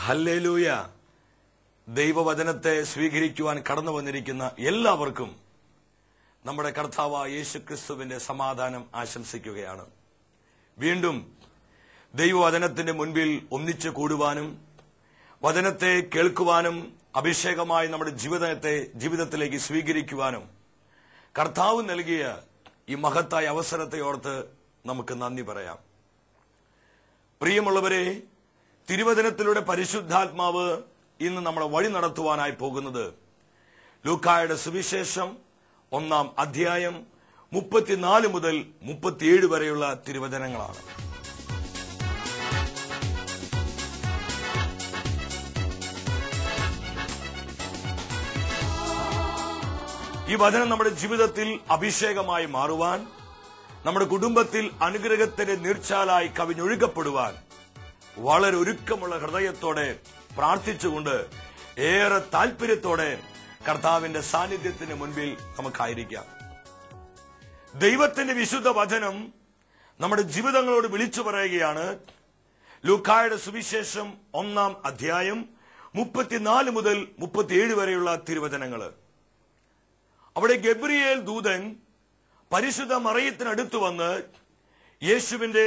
Hallelujah. ദൈവവചനത്തെ സ്വീകരിക്കുവാൻ കടന്നു വന്നിരിക്കുന്ന എല്ലാവർക്കും നമ്മുടെ കർത്താവായ യേശുക്രിസ്തുവിന്റെ സമാധാനം ആശംസിക്കുകയാണ്. വീണ്ടും ദൈവവചനത്തിന്റെ മുൻപിൽ ഒന്നിച്ചു കൂടുവാനും വചനത്തെ കേൾക്കുവാനും അഭിഷേകമായി നമ്മുടെ ജീവിതത്തിലേക്ക് സ്വീകരിക്കുവാനും കർത്താവ് നൽകിയ ഈ മഹത്തായ അവസരത്തെ ഓർത്ത് നമുക്ക് നന്ദി പറയാം. പ്രിയമുള്ളവരെ, തിരുവചനത്തിലൂടെ പരിശുദ്ധാത്മാവ് ഇന്ന് നമ്മളെ വഴി നടത്തുവാനായി പോകുന്നത് ലൂക്കായുടെ സുവിശേഷം 1-ാം അധ്യായം 34 മുതൽ 37 വരെയുള്ള തിരുവചനങ്ങളാണ്. ഈ വചനം നമ്മുടെ ജീവിതത്തിൽ അഭിഷേകമായി മാറുവാൻ, നമ്മുടെ കുടുംബത്തിൽ അനുഗ്രഹത്തിന്റെ നീർച്ചാലായി കവിഞ്ഞൊഴുകപ്പെടുവാൻ വളരെ ഒരുക്കമുള്ള ഹൃദയത്തോടെ പ്രാർത്ഥിച്ചുകൊണ്ട് ഏറെ താല്പര്യത്തോടെ കർത്താവിന്റെ സാന്നിധ്യത്തിന് മുൻപിൽ നമുക്കായിരിക്കാം. ദൈവത്തിന്റെ വിശുദ്ധ വചനം നമ്മുടെ ജീവിതങ്ങളോട് വിളിച്ചു പറയുകയാണ്. ലൂക്കായുടെ സുവിശേഷം 1-ാം അധ്യായം 34 മുതൽ 37 വരെയുള്ള തിരുവചനങ്ങൾ. അവിടെ ഗബ്രിയേൽ ദൂതൻ പരിശുദ്ധ മറിയത്തിനടുത്ത് വന്ന് യേശുവിന്റെ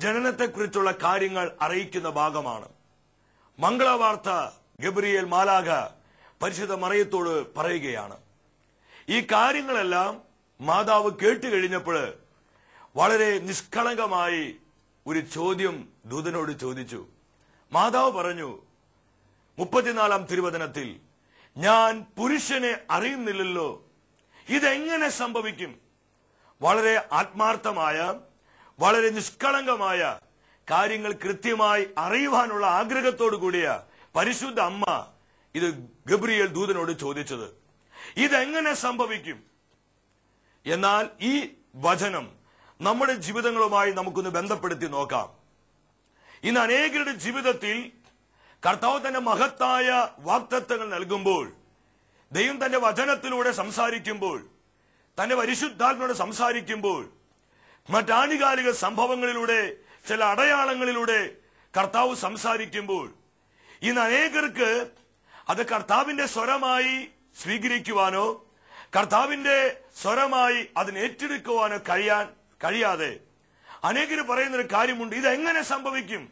ജനനത്തെക്കുറിച്ചുള്ള കാര്യങ്ങൾ അറിയിക്കുന്ന ഭാഗമാണ്. മംഗളവാർത്ത ഗബ്രിയേൽ മാലാഖ പരിശുദ്ധ മറിയത്തോട് പറയുകയാണ്. ഈ കാര്യങ്ങളെല്ലാം മാതാവ് കേട്ടുകഴിഞ്ഞപ്പോൾ വളരെ നിഷ്കളങ്കമായി ഒരു ചോദ്യം ദൂതനോട് ചോദിച്ചു. മാതാവ് പറഞ്ഞു, 34-ാം തിരുവചനത്തിൽ, ഞാൻ പുരുഷനെ അറിയുന്നില്ലല്ലോ, ഇതെങ്ങനെ സംഭവിക്കും? വളരെ ആത്മാർത്ഥമായ, വളരെ നിഷ്കളങ്കമായ കാര്യങ്ങൾ കൃത്യമായി അറിയുവാനുള്ള ആഗ്രഹത്തോടു കൂടിയ പരിശുദ്ധ അമ്മ ഇത് ഗബ്രിയേൽ ദൂതനോട് ചോദിച്ചത്. ഇതെങ്ങനെ സംഭവിക്കും? എന്നാൽ ഈ വചനം നമ്മുടെ ജീവിതങ്ങളുമായി നമുക്കൊന്ന് ബന്ധപ്പെടുത്തി നോക്കാം. ഇന്ന് അനേകരുടെ ജീവിതത്തിൽ കർത്താവ് തന്റെ മഹത്തായ വാഗ്ദത്തങ്ങൾ നൽകുമ്പോൾ, ദൈവം തന്റെ വചനത്തിലൂടെ സംസാരിക്കുമ്പോൾ, തന്റെ പരിശുദ്ധാത്മയോട് സംസാരിക്കുമ്പോൾ, മറ്റാനുകാലിക സംഭവങ്ങളിലൂടെ, ചില അടയാളങ്ങളിലൂടെ കർത്താവ് സംസാരിക്കുമ്പോൾ, ഇന്ന് അനേകർക്ക് അത് കർത്താവിന്റെ സ്വരമായി സ്വീകരിക്കുവാനോ കർത്താവിന്റെ സ്വരമായി അതിനെ ഏറ്റെടുക്കുവാനോ കഴിയാതെ അനേകർ പറയുന്നൊരു കാര്യമുണ്ട്, ഇതെങ്ങനെ സംഭവിക്കും,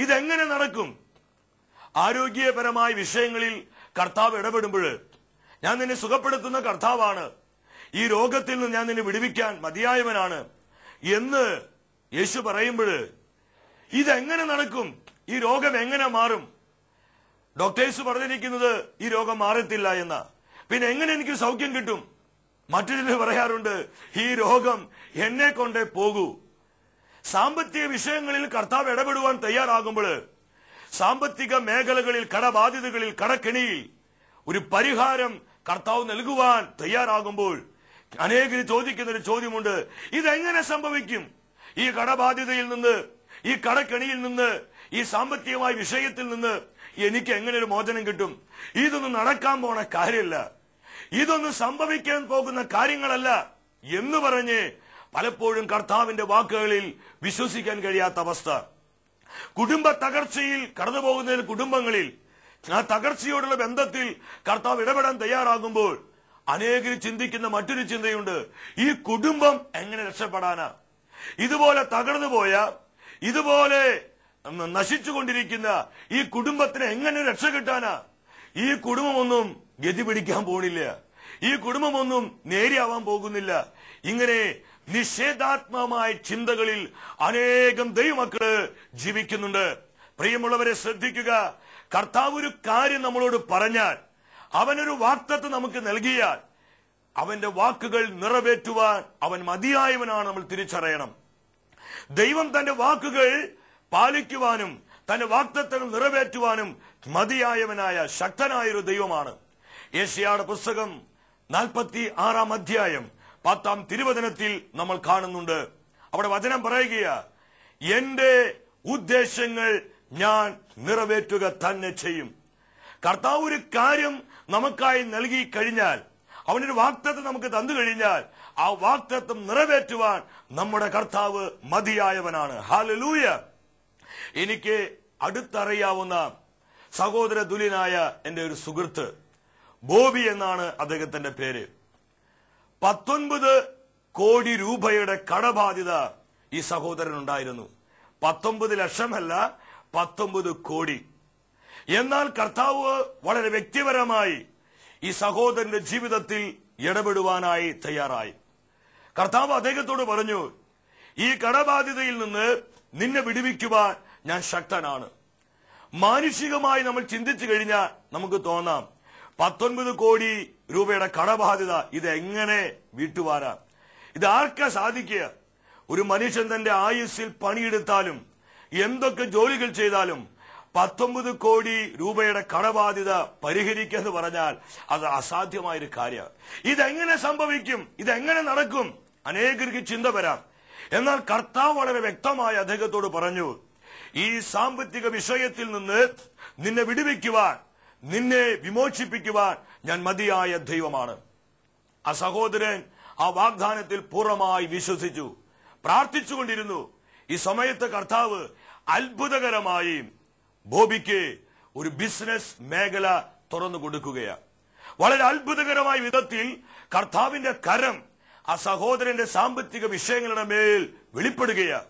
ഇതെങ്ങനെ നടക്കും? ആരോഗ്യപരമായ വിഷയങ്ങളിൽ കർത്താവ് ഇടപെടുമ്പോൾ, ഞാൻ നിന്നെ സുഖപ്പെടുത്തുന്ന കർത്താവാണ്, ഈ രോഗത്തിൽ നിന്ന് ഞാൻ നിന്നെ വിടുവിക്കാൻ മതിയായവനാണ് എന്ന് യേശു പറയുമ്പോൾ, ഇതെങ്ങനെ നടക്കും? ഈ രോഗം എങ്ങനെ മാറും? ഡോക്ടേഴ്സ് പറഞ്ഞിരിക്കുന്നത് ഈ രോഗം മാറത്തില്ല എന്ന, പിന്നെ എങ്ങനെ എനിക്ക് സൗഖ്യം കിട്ടും? മറ്റു ചിലർ പറയാറുണ്ട്, ഈ രോഗം എന്നെ കൊണ്ടേ പോകൂ. സാമ്പത്തിക വിഷയങ്ങളിൽ കർത്താവ് ഇടപെടുവാൻ തയ്യാറാകുമ്പോൾ, സാമ്പത്തിക മേഖലകളിൽ, കടബാധ്യതകളിൽ, കടക്കെണിയിൽ ഒരു പരിഹാരം കർത്താവ് നൽകുവാൻ തയ്യാറാകുമ്പോൾ അനേകർ ചോദിക്കുന്ന ഒരു ചോദ്യമുണ്ട്, ഇതെങ്ങനെ സംഭവിക്കും? ഈ കടബാധ്യതയിൽ നിന്ന്, ഈ കടക്കെണിയിൽ നിന്ന്, ഈ സാമ്പത്തികമായ വിഷയത്തിൽ നിന്ന് എനിക്ക് എങ്ങനെ ഒരു മോചനം കിട്ടും? ഇതൊന്നും നടക്കാൻ പോണ കാര്യമല്ല, ഇതൊന്നും സംഭവിക്കാൻ പോകുന്ന കാര്യങ്ങളല്ല എന്ന് പറഞ്ഞ് പലപ്പോഴും കർത്താവിന്റെ വാക്കുകളിൽ വിശ്വസിക്കാൻ കഴിയാത്ത അവസ്ഥ. കുടുംബ തകർച്ചയിൽ കടന്നു പോകുന്ന കുടുംബങ്ങളിൽ, ആ തകർച്ചയോടുള്ള ബന്ധത്തിൽ കർത്താവ് ഇടപെടാൻ തയ്യാറാകുമ്പോൾ അനേകർ ചിന്തിക്കുന്ന മറ്റൊരു ചിന്തയുണ്ട്, ഈ കുടുംബം എങ്ങനെ രക്ഷപ്പെടാനാ? ഇതുപോലെ തകർന്നു പോയ, ഇതുപോലെ നശിച്ചുകൊണ്ടിരിക്കുന്ന ഈ കുടുംബത്തിന് എങ്ങനെ രക്ഷ കിട്ടാനാ? ഈ കുടുംബമൊന്നും ഗതി പിടിക്കാൻ പോണില്ല, ഈ കുടുംബമൊന്നും നേരെയാവാൻ പോകുന്നില്ല. ഇങ്ങനെ നിഷേധാത്മകമായ ചിന്തകളിൽ അനേകം ദൈവമക്കള് ജീവിക്കുന്നുണ്ട്. പ്രിയമുള്ളവരെ, ശ്രദ്ധിക്കുക. കർത്താവ് ഒരു കാര്യം നമ്മളോട് പറഞ്ഞാൽ, അവനൊരു വാഗ്ദത്തം നമുക്ക് നൽകിയാൽ, അവന്റെ വാക്കുകൾ നിറവേറ്റുവാൻ അവൻ മതിയായവനാണ് നമ്മൾ തിരിച്ചറിയണം. ദൈവം തന്റെ വാക്കുകൾ പാലിക്കുവാനും തന്റെ വാഗ്ദത്തങ്ങൾ നിറവേറ്റുവാനും മതിയായവനായ ശക്തനായൊരു ദൈവമാണ്. യെശയ്യായുടെ പുസ്തകം 46-ാം അധ്യായം 10-ാം തിരുവചനത്തിൽ നമ്മൾ കാണുന്നുണ്ട്. അവിടെ വചനം പറയുകയാ, എന്റെ ഉദ്ദേശങ്ങൾ ഞാൻ നിറവേറ്റുക തന്നെ ചെയ്യും. കർത്താവ് ഒരു കാര്യം നമുക്കായി നൽകി കഴിഞ്ഞാൽ, അവനൊരു വാഗ്ദത്തം നമുക്ക് തന്നു കഴിഞ്ഞാൽ, ആ വാഗ്ദത്തം നിറവേറ്റുവാൻ നമ്മുടെ കർത്താവ് മതിയായവനാണ്. ഹല്ലേലൂയ. എനിക്ക് അടുത്തറിയാവുന്ന സഹോദര തുല്യനായ എന്റെ ഒരു സുഹൃത്ത് ബോബി എന്നാണ് അദ്ദേഹത്തിന്റെ പേര്. 19 കോടി രൂപയുടെ കടബാധ്യത ഈ സഹോദരൻ ഉണ്ടായിരുന്നു. 19 ലക്ഷമല്ല, 19 കോടി. എന്നാൽ കർത്താവ് വളരെ വ്യക്തിപരമായി ഈ സഹോദരന്റെ ജീവിതത്തിൽ ഇടപെടുവാനായി തയ്യാറായി. കർത്താവ് അദ്ദേഹത്തോട് പറഞ്ഞു, ഈ കടബാധ്യതയിൽ നിന്ന് നിന്നെ വിടുവിക്കുവാൻ ഞാൻ ശക്തനാണ്. മാനുഷികമായി നമ്മൾ ചിന്തിച്ചു കഴിഞ്ഞാൽ നമുക്ക് തോന്നാം, 19 കോടി രൂപയുടെ കടബാധ്യത ഇതെങ്ങനെ വീട്ടുവാനാ? ഇത് ആർക്കാ സാധിക്കുക? ഒരു മനുഷ്യൻ തന്റെ ആയുസ്സിൽ പണിയെടുത്താലും എന്തൊക്കെ ജോലികൾ ചെയ്താലും 19 കോടി രൂപയുടെ കടബാധ്യത പരിഹരിക്കുക എന്ന് പറഞ്ഞാൽ അത് അസാധ്യമായൊരു കാര്യമാണ്. ഇതെങ്ങനെ സംഭവിക്കും? ഇതെങ്ങനെ നടക്കും? അനേകർക്ക് ചിന്ത വരാം. എന്നാൽ കർത്താവ് വളരെ വ്യക്തമായി അദ്ദേഹത്തോട് പറഞ്ഞു, ഈ സാമ്പത്തിക വിഷയത്തിൽ നിന്ന് നിന്നെ വിടുവിക്കുവാൻ, നിന്നെ വിമോചിപ്പിക്കുവാൻ ഞാൻ മതിയായ ദൈവമാണ്. ആ സഹോദരൻ ആ വാഗ്ദാനത്തിൽ പൂർണ്ണമായി വിശ്വസിച്ചു, പ്രാർത്ഥിച്ചുകൊണ്ടിരുന്നു. ഈ സമയത്ത് കർത്താവ് അത്ഭുതകരമായി ബോബിക്ക് ഒരു ബിസിനസ് മേഖല തുറന്നു കൊടുക്കുകയാണ്. വളരെ അത്ഭുതകരമായ വിധത്തിൽ കർത്താവിന്റെ കരം ആ സഹോദരന്റെ സാമ്പത്തിക വിഷയങ്ങളുടെ മേൽ വെളിപ്പെടുകയാണ്.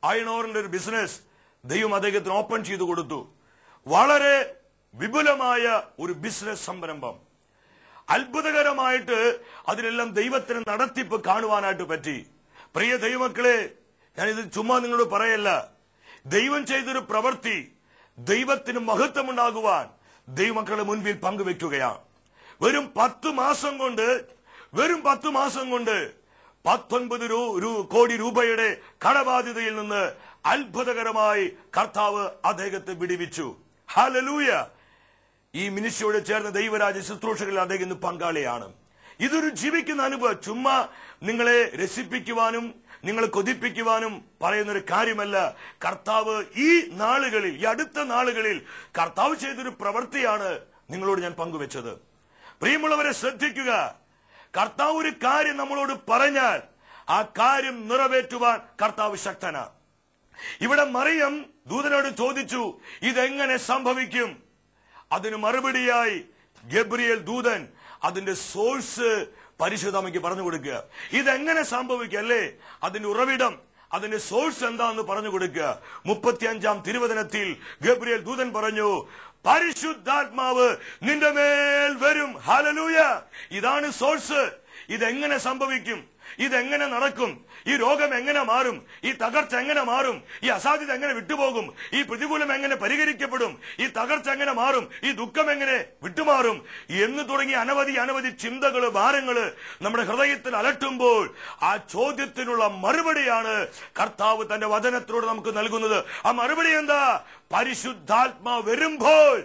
അയണോറിന്റെ ഒരു ബിസിനസ് ദൈവം അദ്ദേഹത്തിന് ഓപ്പൺ ചെയ്തു കൊടുത്തു. വളരെ വിപുലമായ ഒരു ബിസിനസ് സംരംഭം. അത്ഭുതകരമായിട്ട് അതിനെല്ലാം ദൈവത്തിന് നടത്തിപ്പ് കാണുവാനായിട്ട് പറ്റി. പ്രിയ ദൈവമക്കളെ, ഞാനിത് ചുമ്മാ നിങ്ങളോട് പറയല്ല. ദൈവം ചെയ്തൊരു പ്രവൃത്തി ദൈവത്തിന് മഹത്വമുണ്ടാകുവാൻ ദൈവമക്കളുടെ മുൻപിൽ പങ്കുവെക്കുകയാണ്. വെറും 10 മാസം കൊണ്ട് 19 കോടി രൂപയുടെ കടബാധ്യതയിൽ നിന്ന് അത്ഭുതകരമായി കർത്താവ് അദ്ദേഹത്തെ വിടുവിച്ചു. ഹല്ലേലൂയ. ഈ മിനിസ്ട്രിയോട് ചേർന്ന ദൈവരാജ്യ ശുശ്രൂഷകളിൽ അദ്ദേഹം ഇന്ന് പങ്കാളിയാണ്. ഇതൊരു ജീവിക്കുന്ന അനുഭവം. ചുമ്മാ നിങ്ങളെ രസിപ്പിക്കുവാനും നിങ്ങളെ കൊതിപ്പിക്കുവാനും പറയുന്നൊരു കാര്യമല്ല. കർത്താവ് ഈ നാളുകളിൽ, ഈ അടുത്ത നാളുകളിൽ കർത്താവ് ചെയ്തൊരു പ്രവൃത്തിയാണ് നിങ്ങളോട് ഞാൻ പങ്കുവെച്ചത്. പ്രിയമുള്ളവരെ, ശ്രദ്ധിക്കുക. കർത്താവ് ഒരു കാര്യം നമ്മളോട് പറഞ്ഞാൽ ആ കാര്യം നിറവേറ്റുവാൻ കർത്താവ് ശക്തനാണ്. ഇവിടെ മറിയം ദൂതനോട് ചോദിച്ചു, ഇതെങ്ങനെ സംഭവിക്കും? അതിന് മറുപടിയായി ഗബ്രിയേൽ ദൂതൻ അതിന്റെ സോഴ്സ് പരിശുദ്ധമ്മയ്ക്ക് പറഞ്ഞു കൊടുക്കുക. ഇതെങ്ങനെ സംഭവിക്കുക അല്ലേ? അതിന്റെ ഉറവിടം, അതിന്റെ സോഴ്സ് എന്താന്ന് പറഞ്ഞു കൊടുക്കുക. 35-ാം തിരുവചനത്തിൽ ഗബ്രിയേൽ ദൂതൻ പറഞ്ഞു, പരിശുദ്ധാത്മാവ് നിന്റെ മേൽ വരും. ഹല്ലേലൂയ. ഇതാണ് സോഴ്സ്. ഇതെങ്ങനെ സംഭവിക്കും? ഇതെങ്ങനെ നടക്കും? ഈ രോഗം എങ്ങനെ മാറും? ഈ തകർച്ച എങ്ങനെ മാറും? ഈ അസാധ്യത എങ്ങനെ വിട്ടുപോകും? ഈ പ്രതികൂലം എങ്ങനെ പരിഹരിക്കപ്പെടും? ഈ തകർച്ച എങ്ങനെ മാറും? ഈ ദുഃഖം എങ്ങനെ വിട്ടുമാറും? എന്ന് തുടങ്ങിയ അനവധി ചിന്തകള്, ഭാരങ്ങള് നമ്മുടെ ഹൃദയത്തിൽ അലട്ടുമ്പോൾ ആ ചോദ്യത്തിനുള്ള മറുപടിയാണ് കർത്താവ് തന്റെ വചനത്തിലൂടെ നമുക്ക് നൽകുന്നത്. ആ മറുപടി എന്താ? പരിശുദ്ധാത്മാ വരുമ്പോൾ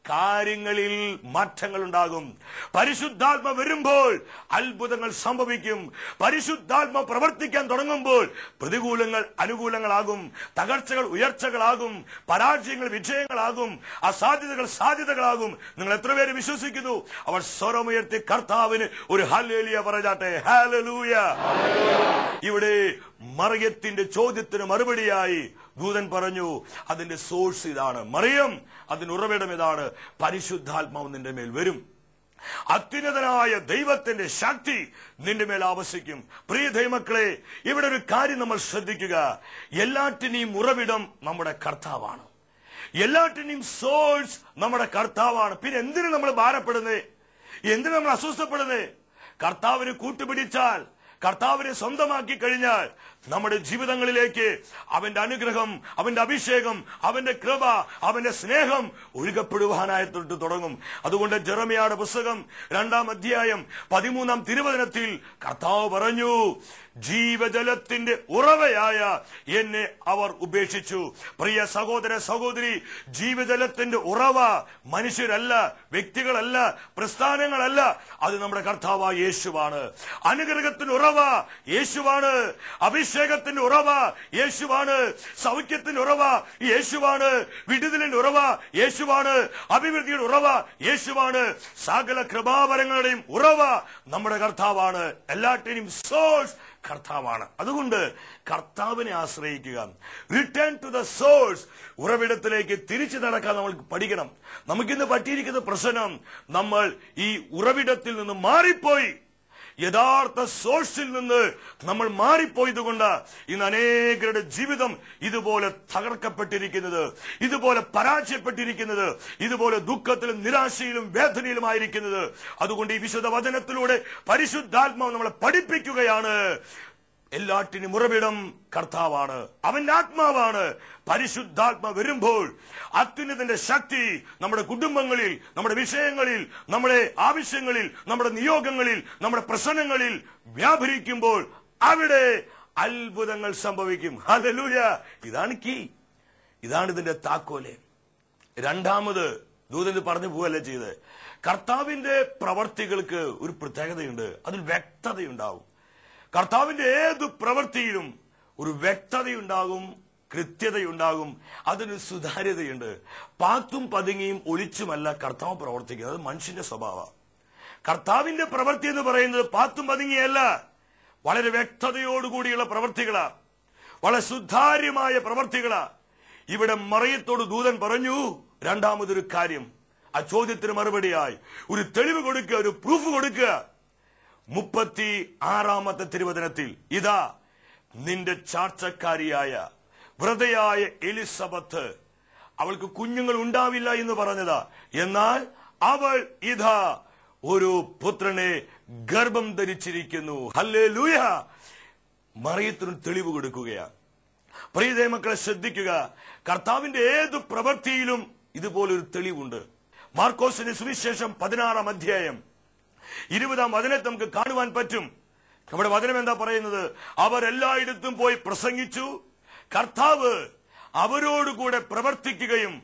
കാര്യങ്ങളിൽ മാറ്റങ്ങൾ ഉണ്ടാകും. പരിശുദ്ധാത്മ വരുമ്പോൾ അത്ഭുതങ്ങൾ സംഭവിക്കും. പരിശുദ്ധാത്മ പ്രവർത്തിക്കാൻ തുടങ്ങുമ്പോൾ പ്രതികൂലങ്ങൾ അനുകൂലങ്ങളാകും, തകർച്ചകൾ ഉയർച്ചകളാകും, പരാജയങ്ങൾ വിജയങ്ങളാകും, അസാധ്യതകൾ സാധ്യതകളാകും. നിങ്ങൾ എത്ര പേര് വിശ്വസിക്കുന്നു? അവർ സ്വരമുയർത്തി കർത്താവിന് ഒരു ഹല്ലേലൂയ പറഞ്ഞാട്ടെ. ഹല്ലേലൂയ. ഇവിടെ മറിയത്തിന്റെ ചോദ്യത്തിന് മറുപടിയായി ദൂതൻ പറഞ്ഞു, അതിന്റെ സോഴ്സ് ഇതാണ്. മറിയം, അതിന്റെ ഉറവിടം ഇതാണ്. പരിശുദ്ധാത്മാവ് നിന്റെ മേൽ വരും. അത്യുന്നതനായ ദൈവത്തിന്റെ ശക്തി നിന്റെ മേൽ ആവസിക്കും. പ്രിയ ദൈവമക്കളെ, ഇവിടെ ഒരു കാര്യം നമ്മൾ ശ്രദ്ധിക്കുക. എല്ലാറ്റിനെയും ഉറവിടം നമ്മുടെ കർത്താവാണ്. എല്ലാറ്റിനെയും സോഴ്സ് നമ്മുടെ കർത്താവാണ്. പിന്നെ എന്തിനു നമ്മൾ ഭാരപ്പെടുന്നേ? എന്തിനു നമ്മൾ അസ്വസ്ഥപ്പെടുന്നേ? കർത്താവിനെ കൂട്ടുപിടിച്ചാൽ, കർത്താവിനെ സ്വന്തമാക്കി കഴിഞ്ഞാൽ നമ്മുടെ ജീവിതങ്ങളിലേക്ക് അവന്റെ അനുഗ്രഹം, അവന്റെ അഭിഷേകം, അവന്റെ കൃപ, അവന്റെ സ്നേഹം ഒഴുകപ്പെടുവാനായിട്ട് തുടങ്ങും. അതുകൊണ്ട് ജെറമ്യായുടെ പുസ്തകം 2-ാം അധ്യായം 13-ാം തിരുവചനത്തിൽ കർത്താവ് പറഞ്ഞു, ജീവജലത്തിന്റെ ഉറവയായ എന്നെ അവർ ഉപേക്ഷിച്ചു. പ്രിയ സഹോദര സഹോദരി, ജീവജലത്തിന്റെ ഉറവ മനുഷ്യരല്ല, വ്യക്തികളല്ല, പ്രസ്ഥാനങ്ങളല്ല, അത് നമ്മുടെ കർത്താവായ യേശുവാണ്. അനുഗ്രഹത്തിന്റെ ഉറവ യേശുവാണ്. അഭിഷേകത്തിന്റെ ഉറവ യേശുവാണ്. സൗഖ്യത്തിന്റെ ഉറവ യേശുവാണ്. വിടുതലിന്റെ ഉറവ യേശുവാണ്. അഭിവൃദ്ധിയുടെ ഉറവ യേശുവാണ്. സകല കൃപാവരങ്ങളുടെയും ഉറവ നമ്മുടെ കർത്താവാണ്. എല്ലാറ്റിനും സോഴ്സ് കർത്താവാണ്. അതുകൊണ്ട് കർത്താവിനെ ആശ്രയിക്കുക. റിട്ടേൺ ടു ദ സോഴ്സ്, ഉറവിടത്തിലേക്ക് തിരിച്ചു നടക്കാൻ നമ്മൾ പഠിക്കണം. നമുക്കിന്ന് പറ്റിയിരിക്കുന്ന പ്രശ്നം, നമ്മൾ ഈ ഉറവിടത്തിൽ നിന്ന് മാറിപ്പോയി, യഥാർത്ഥ സോഴ്സിൽ നിന്ന് നമ്മൾ മാറിപ്പോയതുകൊണ്ട് ഇന്ന് അനേകരുടെ ജീവിതം ഇതുപോലെ തകർക്കപ്പെട്ടിരിക്കുന്നത്, ഇതുപോലെ പരാജയപ്പെട്ടിരിക്കുന്നത്, ഇതുപോലെ ദുഃഖത്തിലും നിരാശയിലും വേദനയിലുമായിരിക്കുന്നത്. അതുകൊണ്ട് ഈ വിശുദ്ധ വചനത്തിലൂടെ പരിശുദ്ധാത്മാവ് നമ്മളെ പഠിപ്പിക്കുകയാണ്, എല്ലാറ്റിനും ഉറവിടം കർത്താവാണ്, അവന്റെ ആത്മാവാണ്. പരിശുദ്ധാത്മാവ് വരുമ്പോൾ അത്യുന്നതന്റെ ശക്തി നമ്മുടെ കുടുംബങ്ങളിൽ, നമ്മുടെ വിഷയങ്ങളിൽ, നമ്മുടെ ആവശ്യങ്ങളിൽ, നമ്മുടെ നിയോഗങ്ങളിൽ, നമ്മുടെ പ്രശ്നങ്ങളിൽ വ്യാപരിക്കുമ്പോൾ അവിടെ അത്ഭുതങ്ങൾ സംഭവിക്കും. ഹല്ലേലൂയ! ഇതാണ് കീ, ഇതാണ് ഇതിന്റെ താക്കോല്. രണ്ടാമത് ദൂതൻ പറഞ്ഞു പോവല്ലേ ചെയ്ത്, കർത്താവിന്റെ പ്രവർത്തികൾക്ക് ഒരു പ്രത്യേകതയുണ്ട്, അതിൽ വ്യക്തതയുണ്ടാവും. കർത്താവിന്റെ ഏതു പ്രവൃത്തിയിലും ഒരു വ്യക്തതയുണ്ടാകും, കൃത്യതയുണ്ടാകും, അതിന് സുതാര്യതയുണ്ട്. പാത്തും പതുങ്ങിയും ഒളിച്ചുമല്ല കർത്താവ് പ്രവർത്തിക്കുന്നത്. അത് മനുഷ്യന്റെ സ്വഭാവം. കർത്താവിന്റെ പ്രവൃത്തി എന്ന് പറയുന്നത് പാത്തും പതുങ്ങിയല്ല, വളരെ വ്യക്തതയോടുകൂടിയുള്ള പ്രവൃത്തികളാ, വളരെ സുതാര്യമായ പ്രവൃത്തികളാ. ഇവിടെ മറിയത്തോട് ദൂതൻ പറഞ്ഞു രണ്ടാമതൊരു കാര്യം, ആ ചോദ്യത്തിന് മറുപടിയായി ഒരു തെളിവ് കൊടുക്കുക, ഒരു പ്രൂഫ് കൊടുക്കുക. 36-ാമത്തെ തിരുവചനത്തിൽ, ഇതാ നിന്റെ ചാർച്ചക്കാരിയായ വ്രതയായ എലിസബത്ത്, അവൾക്ക് കുഞ്ഞുങ്ങൾ ഉണ്ടാവില്ല എന്ന് പറഞ്ഞതാ, എന്നാൽ അവൾ ഇതാ ഒരു പുത്രനെ ഗർഭം ധരിച്ചിരിക്കുന്നു. ഹല്ലേലൂയ! മറിയത്തിന് തെളിവ് കൊടുക്കുകയാണ്. പ്രിയ മക്കളെ ശ്രദ്ധിക്കുക, കർത്താവിന്റെ ഏതു പ്രവൃത്തിയിലും ഇതുപോലൊരു തെളിവുണ്ട്. മാർക്കോസിന്റെ സുവിശേഷം 16-ാം അധ്യായം 20-ാം വചനത്തിൽ നമുക്ക് കാണുവാൻ പറ്റും. നമ്മുടെ വചനം എന്താ പറയുന്നത്? അവർ എല്ലായിടത്തും പോയി പ്രസംഗിച്ചു, കർത്താവ് അവരോടുകൂടെ പ്രവർത്തിക്കുകയും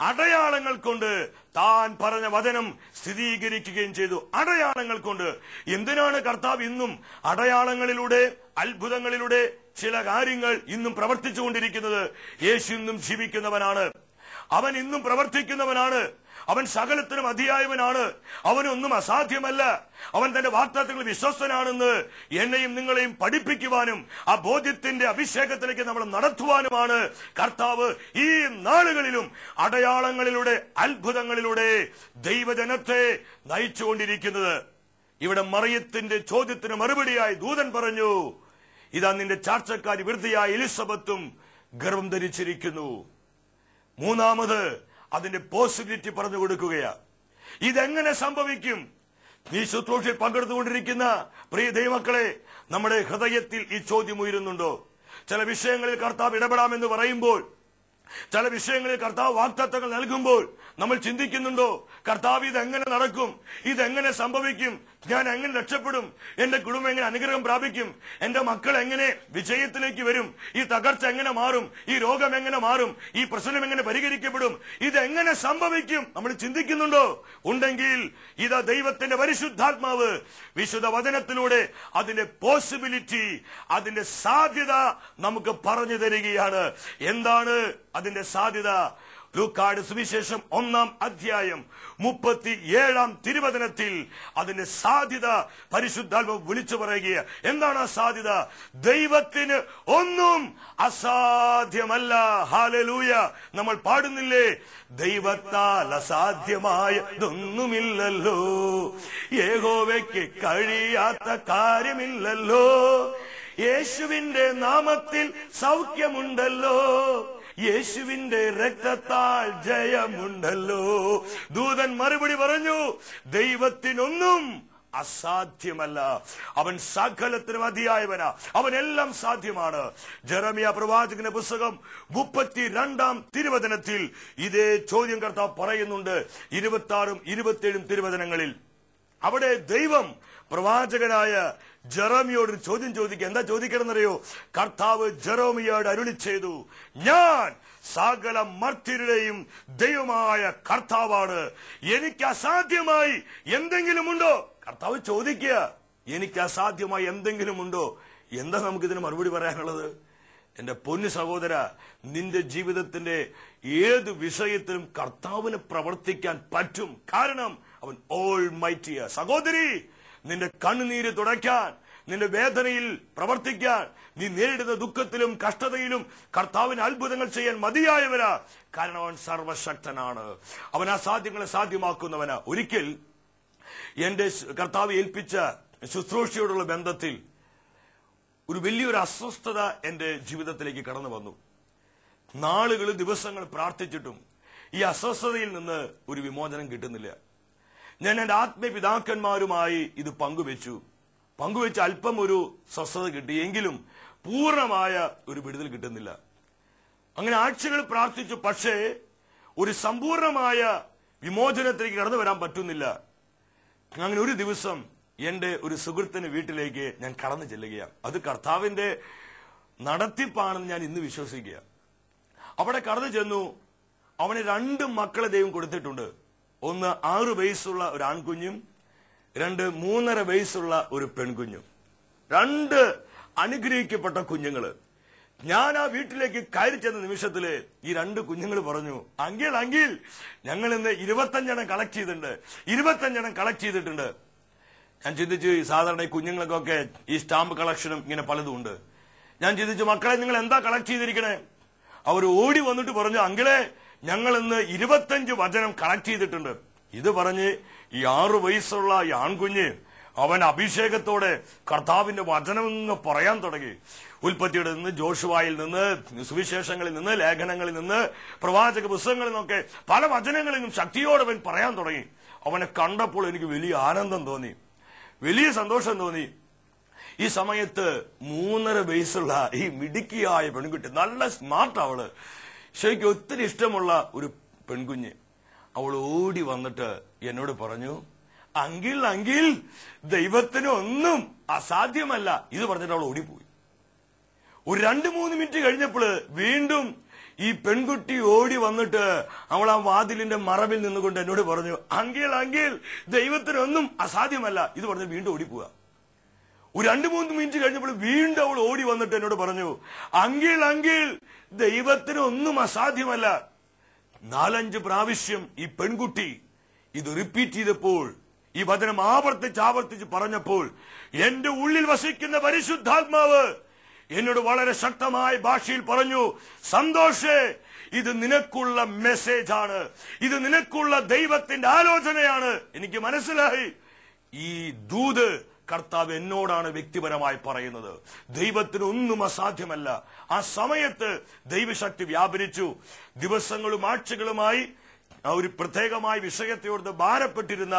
അടയാളങ്ങൾ കൊണ്ട് താൻ പറഞ്ഞ വചനം സ്ഥിരീകരിക്കുകയും ചെയ്തു. അടയാളങ്ങൾ കൊണ്ട്. എന്തിനാണ് കർത്താവ് ഇന്നും അടയാളങ്ങളിലൂടെ, അത്ഭുതങ്ങളിലൂടെ ചില കാര്യങ്ങൾ ഇന്നും പ്രവർത്തിച്ചുകൊണ്ടിരിക്കുന്നത്? യേശു ഇന്നും ജീവിക്കുന്നവനാണ്, അവൻ ഇന്നും പ്രവർത്തിക്കുന്നവനാണ്, അവൻ സകലത്തിനും അധിയായവനാണ്, അവനൊന്നും അസാധ്യമല്ല, അവൻ തന്റെ വാഗ്ദത്തങ്ങളിൽ വിശ്വസ്തനാണെന്ന് എന്നെയും നിങ്ങളെയും പഠിപ്പിക്കുവാനും ആ ബോധ്യത്തിന്റെ അഭിഷേകത്തിലേക്ക് നമ്മൾ നടത്തുവാനുമാണ് കർത്താവ് ഈ നാളുകളിലും അടയാളങ്ങളിലൂടെ, അത്ഭുതങ്ങളിലൂടെ ദൈവജനത്തെ നയിച്ചുകൊണ്ടിരിക്കുന്നത്. ഇവിടെ മറിയത്തിന്റെ ചോദ്യത്തിന് മറുപടിയായി ദൂതൻ പറഞ്ഞു, ഇതാ നിന്റെ ചാർച്ചക്കാരി വൃദ്ധയായ എലിസബത്തും ഗർഭം ധരിച്ചിരിക്കുന്നു. മൂന്നാമത് അതിന്റെ പോസിബിലിറ്റി പറഞ്ഞു കൊടുക്കുകയാ. ഇതെങ്ങനെ സംഭവിക്കും? ഈ ശുശ്രൂഷയിൽ പങ്കെടുത്തുകൊണ്ടിരിക്കുന്ന പ്രിയ ദൈവമക്കളെ, നമ്മുടെ ഹൃദയത്തിൽ ഈ ചോദ്യം ഉയരുന്നുണ്ടോ? ചില വിഷയങ്ങളിൽ കർത്താവ് ഇടപെടാമെന്ന് പറയുമ്പോൾ, ചില വിഷയങ്ങളിൽ കർത്താവ് വാഗ്ദത്തങ്ങൾ നൽകുമ്പോൾ നമ്മൾ ചിന്തിക്കുന്നുണ്ടോ, കർത്താവ് ഇതെങ്ങനെ നടക്കും, ഇതെങ്ങനെ സംഭവിക്കും, ഞാൻ എങ്ങനെ രക്ഷപ്പെടും, എന്റെ കുടുംബം എങ്ങനെ അനുഗ്രഹം പ്രാപിക്കും, എന്റെ മക്കൾ എങ്ങനെ വിജയത്തിലേക്ക് വരും, ഈ തകർച്ച എങ്ങനെ മാറും, ഈ രോഗം എങ്ങനെ മാറും, ഈ പ്രശ്നം എങ്ങനെ പരിഹരിക്കപ്പെടും, ഇതെങ്ങനെ സംഭവിക്കും നമ്മൾ ചിന്തിക്കുന്നുണ്ടോ? ഉണ്ടെങ്കിൽ ഇതാ ദൈവത്തിന്റെ പരിശുദ്ധാത്മാവ് വിശുദ്ധ വചനത്തിലൂടെ അതിന്റെ പോസിബിലിറ്റി, അതിന്റെ സാധ്യത നമുക്ക് പറഞ്ഞു തരികയാണ്. എന്താണ് അതിന്റെ സാധ്യത? ലൂക്കായുടെ സുവിശേഷം 1-ാം അധ്യായം 37-ാം തിരുവചനത്തിൽ അതിന്റെ സാധ്യത പരിശുദ്ധാത്മാവ് വിളിച്ചു പറയുക. എന്താണ് ആ സാധ്യത? ദൈവത്തിന് ഒന്നും അസാധ്യമല്ല. ഹല്ലേലൂയ! നമ്മൾ പാടുന്നില്ലേ, ദൈവത്താൽ അസാധ്യമായതൊന്നുമില്ലല്ലോ, യഹോവയ്ക്ക് കഴിയാത്ത കാര്യമില്ലല്ലോ, യേശുവിന്റെ നാമത്തിൽ സൗഖ്യമുണ്ടല്ലോ, യേശുവിന്റെ രക്തത്താൽ ജയമുണ്ടല്ലോ. ദൂതൻ മറുപടി പറഞ്ഞു, ദൈവത്തിനൊന്നും അസാധ്യമല്ല, അവൻ സകലത്തിനും അധിയായവനാ, അവനെല്ലാം സാധ്യമാണ്. ജെറമ്യ പ്രവാചകന്റെ പുസ്തകം 32-ാം തിരുവചനത്തിൽ ഇതേ ചോദ്യം കർത്താവ് പറയുന്നുണ്ട്. 26-ഉം 27-ഉം തിരുവചനങ്ങളിൽ അവിടെ ദൈവം പ്രവാചകനായ ജെറമിയോട് ചോദ്യം ചോദിക്കുക. എന്താ ചോദിക്കണമെന്നറിയോ? കർത്താവ് ജെറമിയോട് അരുളി ചെയ്തു, ഞാൻ സകല മർത്യരുടെയും ദൈവമായ കർത്താവാണ്, എനിക്ക് അസാധ്യമായി എന്തെങ്കിലും ഉണ്ടോ? കർത്താവ് ചോദിക്കുക, എനിക്ക് അസാധ്യമായി എന്തെങ്കിലും ഉണ്ടോ? എന്താ നമുക്കിതിന് മറുപടി പറയാനുള്ളത്? എന്റെ പൊന്നു സഹോദര, നിന്റെ ജീവിതത്തിന്റെ ഏത് വിഷയത്തിലും കർത്താവിന് പ്രവർത്തിക്കാൻ പറ്റും. കാരണം അവൻ ഓൾ മൈറ്റിയ. സഹോദരി, നിന്റെ കണ്ണുനീര് തുടയ്ക്കാൻ നിന്റെ വേദനയിൽ പ്രവർത്തിക്കാൻ, നീ നേരിടുന്ന ദുഃഖത്തിലും കഷ്ടതയിലും കർത്താവിന് അത്ഭുതങ്ങൾ ചെയ്യാൻ മതിയായവനാ. കാരണം അവൻ സർവശക്തനാണ്, അവൻ അസാധ്യങ്ങളെ സാധ്യമാക്കുന്നവനാ. ഒരിക്കൽ എന്റെ കർത്താവ് ഏൽപ്പിച്ച ശുശ്രൂഷയോടുള്ള ബന്ധത്തിൽ ഒരു വലിയൊരു അസ്വസ്ഥത എന്റെ ജീവിതത്തിലേക്ക് കടന്നു വന്നു. നാളുകളും ദിവസങ്ങൾ പ്രാർത്ഥിച്ചിട്ടും ഈ അസ്വസ്ഥതയിൽ നിന്ന് ഒരു വിമോചനം കിട്ടുന്നില്ല. ഞാൻ എന്റെ ആത്മപിതാക്കന്മാരുമായി ഇത് പങ്കുവെച്ച് അല്പം ഒരു സ്വസ്ഥത കിട്ടി, എങ്കിലും പൂർണ്ണമായ ഒരു വിടുതൽ കിട്ടുന്നില്ല. അങ്ങനെ ആഴ്ചകൾ പ്രാർത്ഥിച്ചു, പക്ഷേ ഒരു സമ്പൂർണമായ വിമോചനത്തിലേക്ക് കടന്നു വരാൻ പറ്റുന്നില്ല. അങ്ങനെ ഒരു ദിവസം എന്റെ ഒരു സുഹൃത്തിന്റെ വീട്ടിലേക്ക് ഞാൻ കടന്നു ചെല്ലുകയാണ്. അത് കർത്താവിന്റെ നടത്തിപ്പാണെന്ന് ഞാൻ ഇന്ന് വിശ്വസിക്കുക. അവിടെ കടന്നു ചെന്നു. അവന് 2 മക്കളെ ദൈവം കൊടുത്തിട്ടുണ്ട്. ഒന്ന് 6 വയസ്സുള്ള ഒരു ആൺകുഞ്ഞും 2 3.5 വയസ്സുള്ള ഒരു പെൺകുഞ്ഞും. 2 അനുഗ്രഹിക്കപ്പെട്ട കുഞ്ഞുങ്ങള്. ഞാൻ ആ വീട്ടിലേക്ക് കയറി ചെന്ന നിമിഷത്തില് ഈ 2 കുഞ്ഞുങ്ങൾ പറഞ്ഞു, അങ്കിൾ ഞങ്ങൾ ഇന്ന് 25 എണ്ണം കളക്ട് ചെയ്തിട്ടുണ്ട്. ഞാൻ ചിന്തിച്ചു, സാധാരണ ഈ കുഞ്ഞുങ്ങൾക്കൊക്കെ ഈ സ്റ്റാമ്പ് കളക്ഷനും ഇങ്ങനെ പലതും ഉണ്ട്. ഞാൻ ചിന്തിച്ചു, മക്കളെ നിങ്ങൾ എന്താ കളക്ട് ചെയ്തിരിക്കണേ? അവർ ഓടി വന്നിട്ട് പറഞ്ഞു, അങ്കിളെ ഞങ്ങൾ ഇന്ന് 25 വചനം കളക്ട് ചെയ്തിട്ടുണ്ട്. ഇത് പറഞ്ഞ് ഈ 6 വയസ്സുള്ള ഈ ആൺകുഞ്ഞ് അവൻ അഭിഷേകത്തോടെ കർത്താവിന്റെ വചനം എന്ന് പറയാൻ തുടങ്ങി. ഉൽപ്പത്തിയുടെ നിന്ന്, ജോഷുവായിൽ നിന്ന്, സുവിശേഷങ്ങളിൽ നിന്ന്, ലേഖനങ്ങളിൽ നിന്ന്, പ്രവാചക പുസ്തകങ്ങളിൽ നിന്നൊക്കെ പല വചനങ്ങളിലും ശക്തിയോടെ അവൻ പറയാൻ തുടങ്ങി. അവനെ കണ്ടപ്പോൾ എനിക്ക് വലിയ ആനന്ദം തോന്നി, വലിയ സന്തോഷം തോന്നി. ഈ സമയത്ത് 3.5 വയസ്സുള്ള ഈ മിടുക്കിയായ പെൺകുട്ടി, നല്ല സ്മാർട്ട്, അവള് ശരിക്കും ഒത്തിരി ഇഷ്ടമുള്ള ഒരു പെൺകുഞ്ഞ്, അവൾ ഓടി വന്നിട്ട് എന്നോട് പറഞ്ഞു, അങ്കിൾ ദൈവത്തിന് ഒന്നും അസാധ്യമല്ല. ഇത് പറഞ്ഞിട്ട് അവൾ ഓടിപ്പോയി. ഒരു 2-3 മിനിറ്റ് കഴിഞ്ഞപ്പോൾ വീണ്ടും ഈ പെൺകുട്ടി ഓടി വന്നിട്ട് അവൾ ആ വാതിലിന്റെ മറവിൽ നിന്നുകൊണ്ട് എന്നോട് പറഞ്ഞു, അങ്കിൾ ദൈവത്തിനൊന്നും അസാധ്യമല്ല. ഇത് പറഞ്ഞ് വീണ്ടും ഓടിപ്പോവുക. ഒരു 2-3 മിനിറ്റ് കഴിഞ്ഞപ്പോൾ വീണ്ടും അവൾ ഓടി വന്നിട്ട് എന്നോട് പറഞ്ഞു, അങ്കിൾ ദൈവത്തിനൊന്നും അസാധ്യമല്ല. 4-5 പ്രാവശ്യം ഈ പെൺകുട്ടി ഇത് റിപ്പീറ്റ് ചെയ്തപ്പോൾ, ഈ വചനം ആവർത്തിച്ച് പറഞ്ഞപ്പോൾ എന്റെ ഉള്ളിൽ വസിക്കുന്ന പരിശുദ്ധാത്മാവ് എന്നോട് വളരെ ശക്തമായ ഭാഷയിൽ പറഞ്ഞു, സന്തോഷേ, ഇത് നിനക്കുള്ള മെസ്സേജാണ്, ഇത് നിനക്കുള്ള ദൈവത്തിന്റെ ആലോചനയാണ്. എനിക്ക് മനസ്സിലായി, ഈ ദൂത് കർത്താവ് എന്നോടാണ് വ്യക്തിപരമായി പറയുന്നത്. ദൈവത്തിനൊന്നും അസാധ്യമല്ല. ആ സമയത്ത് ദൈവശക്തി വ്യാപരിച്ചു. ദിവസങ്ങളും ആഴ്ചകളുമായി ഒരു പ്രത്യേകമായ വിഷയത്തോട് ഭാരപ്പെട്ടിരുന്ന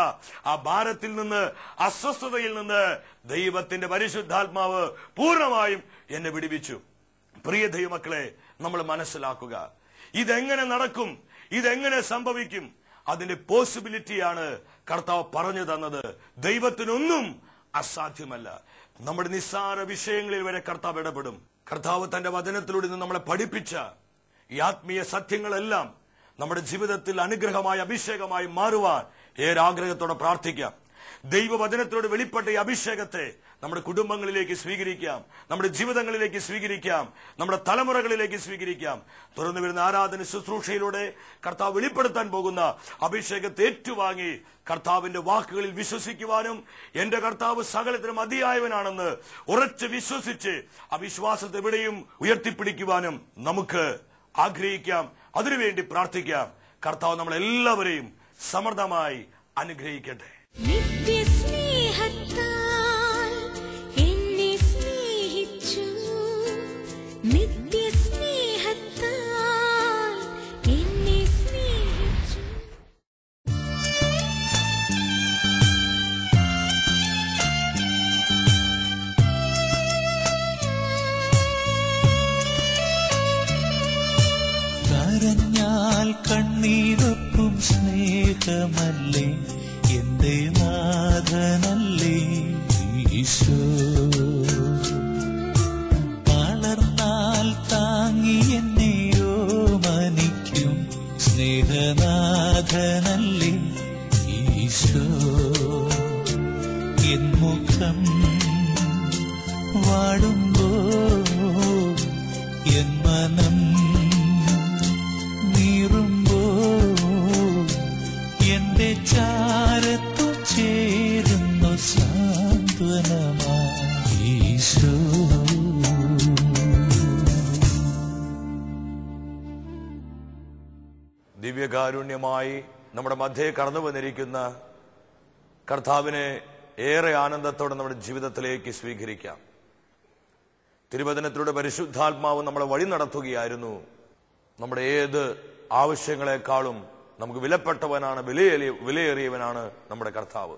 ആ ഭാരത്തിൽ നിന്ന്, അസ്വസ്ഥതയിൽ നിന്ന് ദൈവത്തിന്റെ പരിശുദ്ധാത്മാവ് പൂർണ്ണമായും എന്നെ വിടുവിച്ചു. പ്രിയ ദൈവമക്കളെ, നമ്മൾ മനസ്സിലാക്കുക, ഇതെങ്ങനെ നടക്കും, ഇതെങ്ങനെ സംഭവിക്കും, അതിന്റെ പോസിബിലിറ്റിയാണ് കർത്താവ് പറഞ്ഞു തന്നത്. ദൈവത്തിനൊന്നും അസാധ്യമല്ല. നമ്മുടെ നിസ്സാര വിഷയങ്ങളിൽ വരെ കർത്താവ് ഇടപെടും. കർത്താവ് തന്റെ വചനത്തിലൂടെ നിന്ന് നമ്മളെ പഠിപ്പിച്ച ഈ ആത്മീയ സത്യങ്ങളെല്ലാം നമ്മുടെ ജീവിതത്തിൽ അനുഗ്രഹമായി, അഭിഷേകമായി മാറുവാൻ ഏരാഗ്രഹത്തോടെ പ്രാർത്ഥിക്കാം. ദൈവവചനത്തിലൂടെ വെളിപ്പെട്ട ഈ അഭിഷേകത്തെ നമ്മുടെ കുടുംബങ്ങളിലേക്ക് സ്വീകരിക്കാം, നമ്മുടെ ജീവിതങ്ങളിലേക്ക് സ്വീകരിക്കാം, നമ്മുടെ തലമുറകളിലേക്ക് സ്വീകരിക്കാം. തുറന്നു വരുന്ന ആരാധന ശുശ്രൂഷയിലൂടെ കർത്താവ് വെളിപ്പെടുത്താൻ പോകുന്ന അഭിഷേകത്തെ ഏറ്റുവാങ്ങി കർത്താവിന്റെ വാക്കുകളിൽ വിശ്വസിക്കുവാനും, എന്റെ കർത്താവ് സകലത്തിനും മതിയായവനാണെന്ന് ഉറച്ച് വിശ്വസിച്ച് ആ വിശ്വാസത്തെ എവിടെയും ഉയർത്തിപ്പിടിക്കുവാനും നമുക്ക് ആഗ്രഹിക്കാം. അതിനുവേണ്ടി പ്രാർത്ഥിക്കാം. കർത്താവ് നമ്മളെല്ലാവരെയും സമൃദ്ധമായി അനുഗ്രഹിക്കട്ടെ. നിത്യസ്നേഹത്താൽ എന്നെ സ്നേഹിച്ചു, നിത്യസ്നേഹത്താൽ എന്നെ സ്നേഹിച്ചു. കരഞ്ഞാൽ കണ്ണീരൊപ്പും സ്നേഹമല്ലേ എന്റെ നാഥനല്ലേ ഈശോ. വളർന്നാൽ താങ്ങി എന്നെയോ മനിക്കും സ്നേഹനാഥനല്ലേ ഈശോ. എൻ മുഖം വാടുമ്പോ എൻ മനം നീറുമ്പോ എന്റെ ചാരത്തു ചേരുന്നു സാന്ത്വനമായി ആദ്യമായി നമ്മുടെ മധ്യേ കടന്നു വന്നിരിക്കുന്ന കർത്താവിനെ ഏറെ ആനന്ദത്തോടെ നമ്മുടെ ജീവിതത്തിലേക്ക് സ്വീകരിക്കാം. തിരുവചനത്തിലൂടെ പരിശുദ്ധാത്മാവ് നമ്മളെ വഴി നടത്തുകയായിരുന്നു. നമ്മുടെ ഏത് ആവശ്യങ്ങളെക്കാളും നമുക്ക് വിലപ്പെട്ടവനാണ്, വിലയേറിയവനാണ് നമ്മുടെ കർത്താവ്.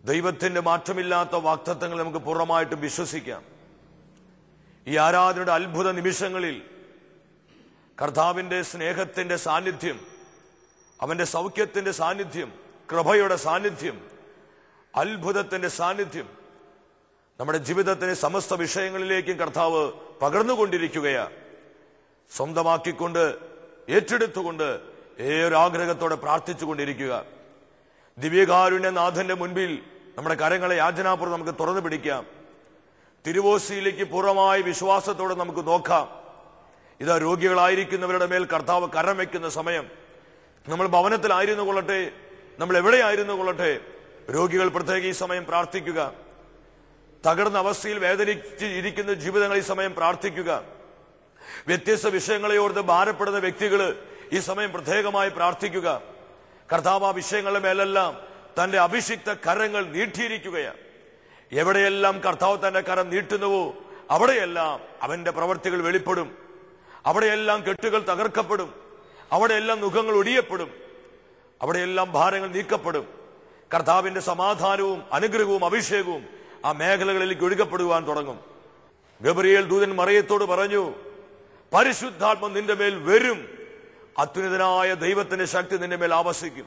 ദൈവത്തിന്റെ മാറ്റമില്ലാത്ത വാഗ്ദത്തങ്ങൾ നമുക്ക് പൂർണ്ണമായിട്ടും വിശ്വസിക്കാം. ഈ ആരാധനയുടെ അത്ഭുത നിമിഷങ്ങളിൽ കർത്താവിന്റെ സ്നേഹത്തിന്റെ സാന്നിധ്യം, അവന്റെ സൗഖ്യത്തിന്റെ സാന്നിധ്യം, കൃപയുടെ സാന്നിധ്യം, അത്ഭുതത്തിന്റെ സാന്നിധ്യം നമ്മുടെ ജീവിതത്തിന്റെ സമസ്ത വിഷയങ്ങളിലേക്കും കർത്താവ് പകർന്നുകൊണ്ടിരിക്കുകയാണ്. സ്വന്തമാക്കിക്കൊണ്ട്, ഏറ്റെടുത്തുകൊണ്ട് ഏറൊരാഗ്രഹത്തോടെ പ്രാർത്ഥിച്ചുകൊണ്ടിരിക്കുക. ദിവ്യകാരുണ്യനാഥന്റെ മുൻപിൽ നമ്മുടെ കരങ്ങളെ യാചനാപൂർവ്വം നമുക്ക് തുറന്നു പിടിക്കാം. തിരുവോസിയിലേക്ക് പൂർണ്ണമായ വിശ്വാസത്തോടെ നമുക്ക് നോക്കാം. ഇതാ രോഗികളായിരിക്കുന്നവരുടെ മേൽ കർത്താവ് കരം വയ്ക്കുന്ന സമയം. നമ്മൾ ഭവനത്തിലായിരുന്നു കൊള്ളട്ടെ, നമ്മൾ എവിടെയായിരുന്നു കൊള്ളട്ടെ, രോഗികൾ പ്രത്യേക ഈ സമയം പ്രാർത്ഥിക്കുക. തകർന്ന അവസ്ഥയിൽ വേദനിച്ച് ഇരിക്കുന്ന ജീവിതങ്ങൾ ഈ സമയം പ്രാർത്ഥിക്കുക. വ്യത്യസ്ത വിഷയങ്ങളെ ഓർത്ത് ഭാരപ്പെടുന്ന വ്യക്തികൾ ഈ സമയം പ്രത്യേകമായി പ്രാർത്ഥിക്കുക. കർത്താവ് ആ വിഷയങ്ങളുടെ മേലെല്ലാം തന്റെ അഭിഷിക്ത കരങ്ങൾ നീട്ടിയിരിക്കുകയാണ്. എവിടെയെല്ലാം കർത്താവ് തന്റെ കരം നീട്ടുന്നുവോ അവിടെയെല്ലാം അവന്റെ പ്രവൃത്തികൾ വെളിപ്പെടും. അവിടെയെല്ലാം കെട്ടുകൾ തകർക്കപ്പെടും. അവിടെയെല്ലാം മുഖങ്ങൾ ഒടിയപ്പെടും. അവിടെയെല്ലാം ഭാരങ്ങൾ നീക്കപ്പെടും. കർത്താവിന്റെ സമാധാനവും അനുഗ്രഹവും അഭിഷേകവും ആ മേഖലകളിലേക്ക് ഒഴുകപ്പെടുവാൻ തുടങ്ങും. ഗബ്രിയേൽ ദൂതൻ മറിയത്തോട് പറഞ്ഞു, പരിശുദ്ധാത്മ നിന്റെ മേൽ വരും, അത്യുന്നതനായ ദൈവത്തിന്റെ ശക്തി നിന്റെ മേൽ ആവസിക്കും.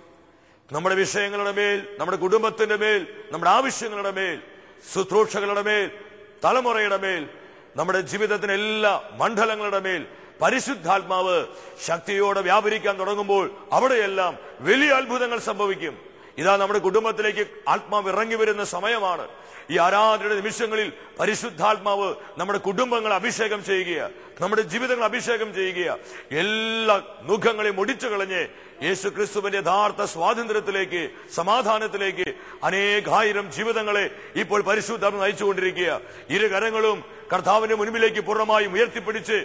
നമ്മുടെ വിഷയങ്ങളുടെ മേൽ, നമ്മുടെ കുടുംബത്തിന്റെ മേൽ, നമ്മുടെ ആവശ്യങ്ങളുടെ മേൽ, ശുശ്രൂഷകളുടെ മേൽ, തലമുറയുടെ മേൽ, നമ്മുടെ ജീവിതത്തിന്റെ എല്ലാ മണ്ഡലങ്ങളുടെ മേൽ പരിശുദ്ധാത്മാവ് ശക്തിയോടെ വ്യാപരിക്കാൻ തുടങ്ങുമ്പോൾ അവിടെയെല്ലാം വലിയ അത്ഭുതങ്ങൾ സംഭവിക്കും. ഇതാ നമ്മുടെ കുടുംബത്തിലേക്ക് ആത്മാവ് ഇറങ്ങി വരുന്ന സമയമാണ്. ഈ ആരാധനയുടെ നിമിഷങ്ങളിൽ പരിശുദ്ധാത്മാവ് നമ്മുടെ കുടുംബങ്ങളെ അഭിഷേകം ചെയ്യുകയാണ്, നമ്മുടെ ജീവിതങ്ങൾ അഭിഷേകം ചെയ്യുകയാണ്. എല്ലാ മുഖങ്ങളെയും ഒടിച്ചു കളഞ്ഞ് യേശു ക്രിസ്തുവിന്റെ യഥാർത്ഥ സ്വാതന്ത്ര്യത്തിലേക്ക്, സമാധാനത്തിലേക്ക് അനേകായിരം ജീവിതങ്ങളെ ഇപ്പോൾ പരിശുദ്ധാത്മ നയിച്ചുകൊണ്ടിരിക്കുക. ഇരു കരങ്ങളും കർത്താവിന്റെ മുൻപിലേക്ക് പൂർണ്ണമായും ഉയർത്തിപ്പിടിച്ച്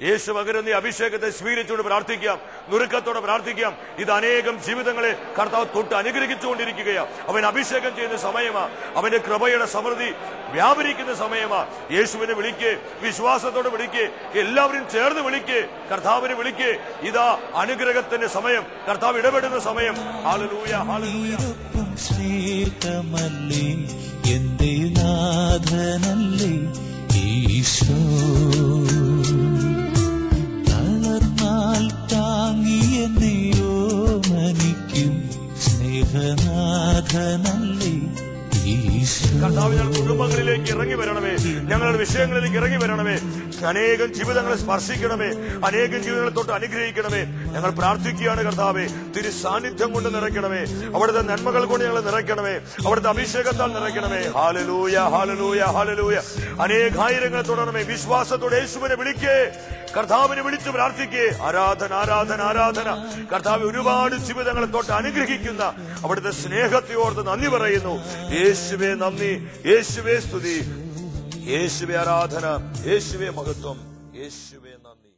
യേശു പകരുന്ന അഭിഷേകത്തെ സ്വീകരിച്ചുകൊണ്ട് പ്രാർത്ഥിക്കാം, നുറുക്കത്തോടെ പ്രാർത്ഥിക്കാം. ഇത് അനേകം ജീവിതങ്ങളെ കർത്താവ് തൊട്ട് അനുഗ്രഹിച്ചുകൊണ്ടിരിക്കുകയാണ്. അവൻ അഭിഷേകം ചെയ്യുന്ന സമയമാണ്. അവന്റെ കൃപയുടെ സമൃദ്ധി വ്യാപരിക്കുന്ന സമയമാണ്. യേശുവിനെ വിളിക്ക്, വിശ്വാസത്തോടെ വിളിക്ക്, എല്ലാവരും ചേർന്ന് വിളിക്ക്, കർത്താവിനെ വിളിക്ക്. ഇതാ അനുഗ്രഹത്തിന്റെ സമയം, കർത്താവ് ഇടപെടുന്ന സമയം. Hallelujah, hallelujah. സ്നേഹമല്ലേ എന്റെ നാഥനല്ലേ ഈശോ, തളർന്നാൽ താങ്ങിയെന്നെയോ മനിക്കും സ്നേഹനാഥനല്ലേ ഈശോ. കർത്താവ് ഞങ്ങൾ കുടുംബങ്ങളിലേക്ക് ഇറങ്ങി വരണമേ, ഞങ്ങളുടെ വിഷയങ്ങളിലേക്ക് ഇറങ്ങി വരണമേ. അനേകം ജീവിതങ്ങളെ സ്പർശിക്കണമേ, അനേകം ജീവിതങ്ങളെ തൊട്ട് അനുഗ്രഹിക്കണമേ. ഞങ്ങൾ പ്രാർത്ഥിക്കുകയാണ് കർത്താവേ, തിരു സാന്നിധ്യം കൊണ്ട് നിറയ്ക്കണമേ, അവിടുത്തെ നന്മകൾ കൊണ്ട് ഞങ്ങൾ നിറയ്ക്കണമേ, അവിടുത്തെ അഭിഷേകത്താൽ നിറയ്ക്കണമേ. Hallelujah, hallelujah, hallelujah. അനേകായിരങ്ങളെ തുടരണമേ. വിശ്വാസത്തോടെ യേശുവിനെ വിളിക്കേ, കർത്താവിനെ വിളിച്ച് പ്രാർത്ഥിക്കേ. ആരാധന, ആരാധന, ആരാധന. കർത്താവ് ഒരുപാട് ജീവിതങ്ങളെ തൊട്ട് അനുഗ്രഹിക്കുന്ന അവിടുത്തെ സ്നേഹത്തെ ഓർത്ത് നന്ദി പറയുന്നു. യേശുവേ നന്ദി, യേശുവേ സ്തുതി, യേശുവേ ആരാധന, യേശുവേ മഹത്വം, യേശുവേ നന്ദി.